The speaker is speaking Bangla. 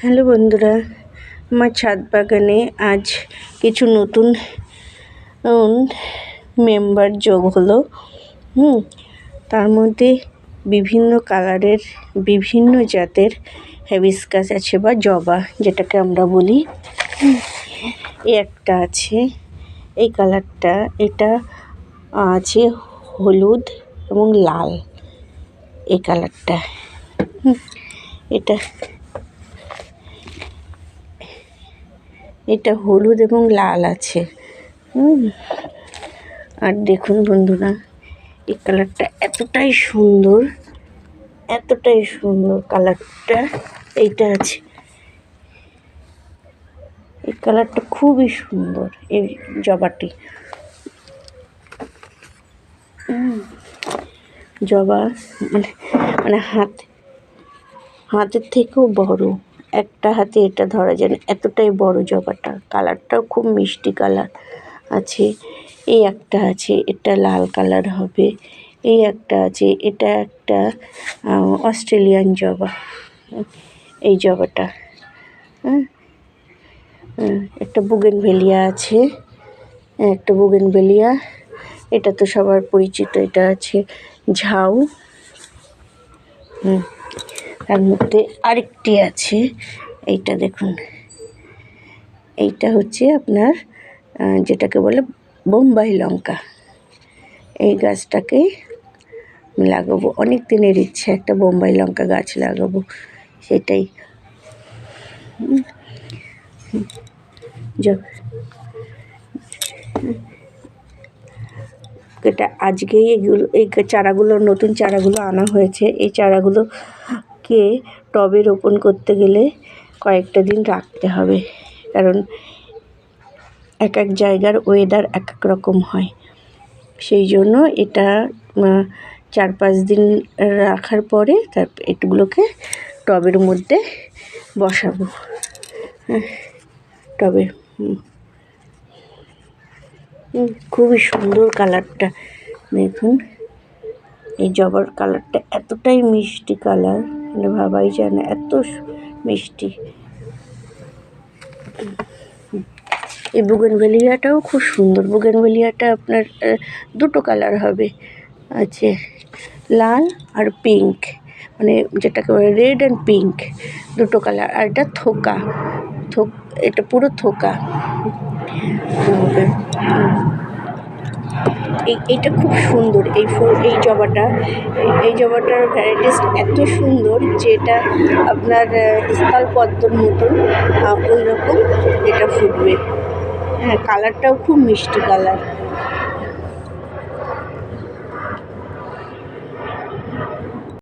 হ্যালো বন্ধুরা, আমার ছাদ বাগানে আজ কিছু নতুন মেম্বার যোগ হলো। তার মধ্যে বিভিন্ন কালারের বিভিন্ন জাতের হাইবিস্কাস আছে বা জবা যেটাকে আমরা বলি। এই একটা আছে, এই কালারটা, এটা আছে হলুদ এবং লাল। এই কালারটা এটা হলুদ এবং লাল আছে। আর দেখুন বন্ধুরা, এই কালারটা এতটাই সুন্দর কালারটা। এইটা আছে, এই কালারটা খুবই সুন্দর। এই জবাটি জবা মানে হাতের থেকেও বড়। একটা হাতে এটা ধরা যায় না, এতটাই বড় জবাটা। কালারটাও খুব মিষ্টি কালার আছে। এই একটা আছে, এটা লাল কালার হবে। এই একটা আছে, এটা একটা অস্ট্রেলিয়ান জবা। এই জবাটা একটা বুগেনভেলিয়া আছে, একটা বুগেনভেলিয়া। এটা তো সবার পরিচিত। এটা আছে ঝাউ। তার মধ্যে আরেকটি আছে, এইটা দেখুন। এইটা হচ্ছে আপনার যেটাকে বলে বোম্বাই লঙ্কা। এই গাছটাকে লাগাবো, অনেক দিনের ইচ্ছা একটা বোম্বাই লঙ্কা গাছ লাগাবো, সেটাই। এটা আজকেই এই চারাগুলো, নতুন চারাগুলো আনা হয়েছে। এই চারাগুলোকে টবে রোপণ করতে গেলে কয়েকটা দিন রাখতে হবে, কারণ এক এক জায়গার ওয়েদার এক এক রকম হয়। সেই জন্য এটা 4-5 দিন রাখার পরে তারপর এগুলোকে টবের মধ্যে বসাবো। টবে খুবই সুন্দর কালারটা দেখুন। এই জবার কালারটা এতটাই মিষ্টি কালার, মানে ভাবাই যায় না, এত মিষ্টি। এই বুগেনভেলিয়াটাও খুব সুন্দর। বুগেনভেলিয়াটা আপনার দুটো কালার হবে, আছে লাল আর পিঙ্ক, মানে যেটাকে বলে রেড অ্যান্ড পিঙ্ক, দুটো কালার। আর এটা এটা পুরো থোকা। এইটা খুব সুন্দর। এই জবাটার ভ্যারাইটিস এত সুন্দর যে এটা আপনার স্থলপদ্মর মতন ওই রকম এটা ফুটবে। কালারটাও খুব মিষ্টি কালার।